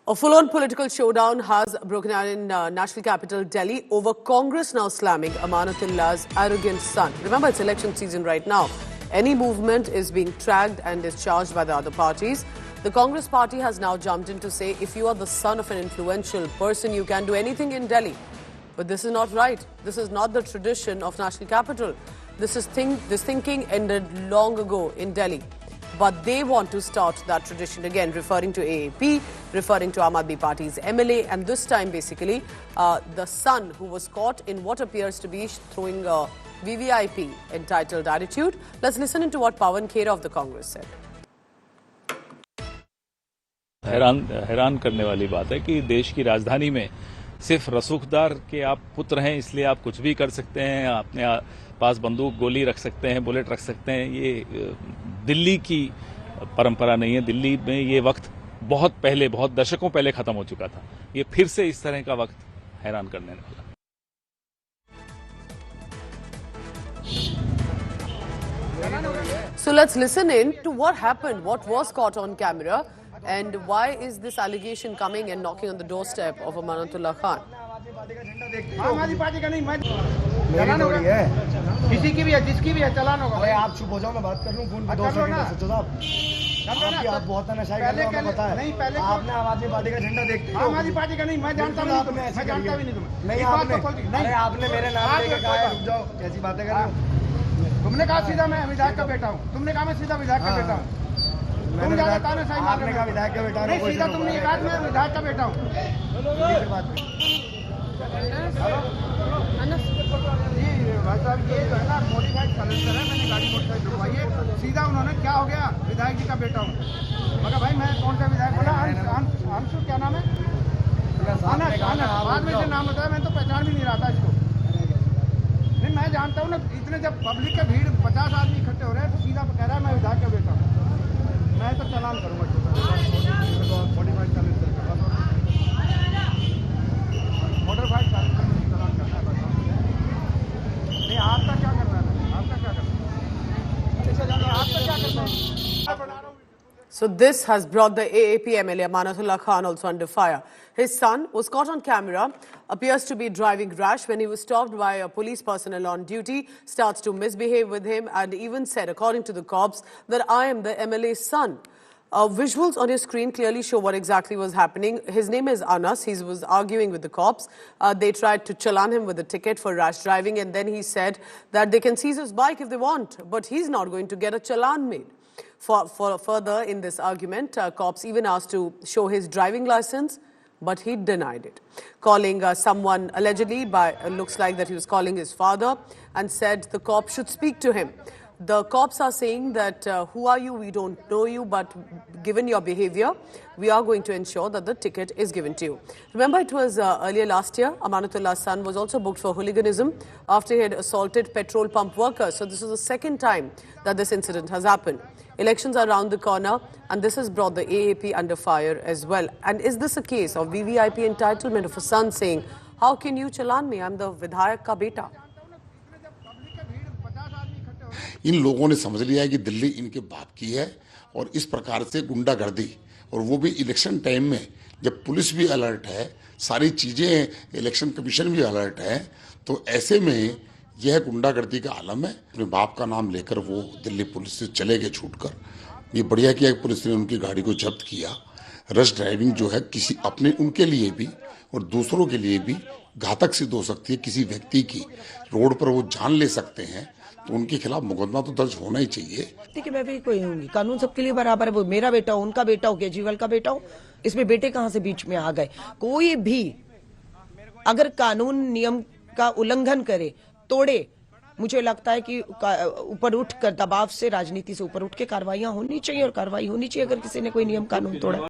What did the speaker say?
A full-on political showdown has broken out in national capital Delhi over Congress now slamming Amanatullah's arrogant son. Remember, it's election season right now. Any movement is being tracked and is charged by the other parties. The Congress party has now jumped in to say if you are the son of an influential person, you can do anything in Delhi. But this is not right. This is not the tradition of national capital. This thinking ended long ago in Delhi. But they want to start that tradition again, referring to AAP, referring to Aam Aadmi Party's MLA, and this time basically the son who was caught in what appears to be throwing a VVIP entitled attitude. Let's listen into what Pawan Khera of the Congress said. हैरान करने वाली बात है कि देश की राजधानी में सिर्फ रसूखदार के आप पुत्र हैं इसलिए आप कुछ भी कर सकते हैं, अपने पास बंदूक गोली रख सकते हैं, बुलेट रख सकते हैं। ये दिल्ली की परंपरा नहीं है। दिल्ली में ये वक्त बहुत पहले, बहुत दशकों पहले खत्म हो चुका था। ये फिर से इस तरह का वक्त हैरान करने वाला। So let's listen in to what happened, what was caught on camera, and why is this allegation coming and knocking on the doorstep of Amanatullah Khan. आम आदमी पार्टी का नहीं, मैं चलान हो रही है, किसी की भी है, जिसकी भी है, चलान होगा। अरे आप चुप हो जाओ, मैं बात कर लूं फोन पे 2 सेकंड से। आप बहुत नशा कर रहे हो, पता है। नहीं, पहले आपने आम आदमी पार्टी का झंडा देखते हो। आम आदमी पार्टी का नहीं, मैं जानता भी नहीं, मैं जानता भी नहीं तुम्हें। नहीं, आपने मेरे नाम लेके कहा है, रुक जाओ, कैसी बातें कर रहे हो। तुमने कहा सीधा मैं विधायक का बेटा हूँ, तुमने कहा मैं सीधा विधायक का बेटा हूँ। तुम ज्यादा तानाशाही मार रहे हो। विधायक का बेटा नहीं, सीधा तुमने ये कहा मैं विधायक का बेटा हूँ। भाई साहब, ये जो है ना मॉडिफाइड साइलेंसर है, मैंने गाड़ी मॉडिफाइड रुकवाई है। सीधा उन्होंने क्या हो गया, विधायक जी का बेटा हूँ। मगर भाई मैं कौन सा विधायक बोला, अंशु क्या नाम है, बाद में से नाम बताया, मैं तो पहचान भी नहीं रहा था इसको। नहीं, मैं जानता हूँ ना, इतने जब पब्लिक के भीड़ 50 आदमी इकट्ठे हो रहे हैं तो सीधा कह रहा है मैं विधायक का बेटा हूँ। मैं तो चलान करूँगा मॉडिफाइड साइलेंसर का। मॉडिफाइड साइलेंसर में चलान करना है। नहीं, आपका क्या करना है, आपका क्या करना है, आपका क्या करना है। So this has brought the AAP MLA Amanatullah Khan also under fire. His son was caught on camera, appears to be driving rash when he was stopped by a police personnel on duty, starts to misbehave with him and even said, according to the cops, that I am the MLA's son. Visuals on your screen clearly show what exactly was happening. His name is Anas. He was arguing with the cops. They tried to challan him with a ticket for rash driving, and then he said that they can seize his bike if they want, but he's not going to get a challan made. For further in this argument, cops even asked to show his driving license, but he denied it, calling someone allegedly looks like that he was calling his father, and said the cops should speak to him. The cops are saying that who are you, we don't know you, but given your behavior, we are going to ensure that the ticket is given to you. Remember, it was earlier last year, Amanatullah's son was also booked for hooliganism after he had assaulted petrol pump workers. So this is the second time that this incident has happened. Elections are around the corner, and this has brought the AAP under fire as well. And is this a case of VVIP entitlement of a son saying, how can you challan me, I'm the Vidhayak ka beta? इन लोगों ने समझ लिया है कि दिल्ली इनके बाप की है और इस प्रकार से गुंडागर्दी, और वो भी इलेक्शन टाइम में जब पुलिस भी अलर्ट है, सारी चीज़ें, इलेक्शन कमीशन भी अलर्ट है, तो ऐसे में यह गुंडागर्दी का आलम है। अपने बाप का नाम लेकर वो दिल्ली पुलिस से चले गए छूटकर। ये बढ़िया किया कि पुलिस ने उनकी गाड़ी को जब्त किया। रश ड्राइविंग जो है किसी अपने उनके लिए भी और दूसरों के लिए भी घातक सिद्ध हो सकती है। किसी व्यक्ति की रोड पर वो जान ले सकते हैं, तो उनके खिलाफ मुकदमा तो दर्ज होना ही चाहिए। देखिए, मैं भी कोई हूँ, कानून सबके लिए बराबर है। वो मेरा बेटा हो, उनका बेटा हो, केजरीवाल का बेटा हो, इसमें बेटे कहाँ से बीच में आ गए। कोई भी अगर कानून नियम का उल्लंघन करे, तोड़े, मुझे लगता है कि ऊपर उठकर दबाव से, राजनीति से ऊपर उठ के कार्रवाइयां होनी चाहिए, और कार्रवाई होनी चाहिए अगर किसी ने कोई नियम कानून तोड़ा।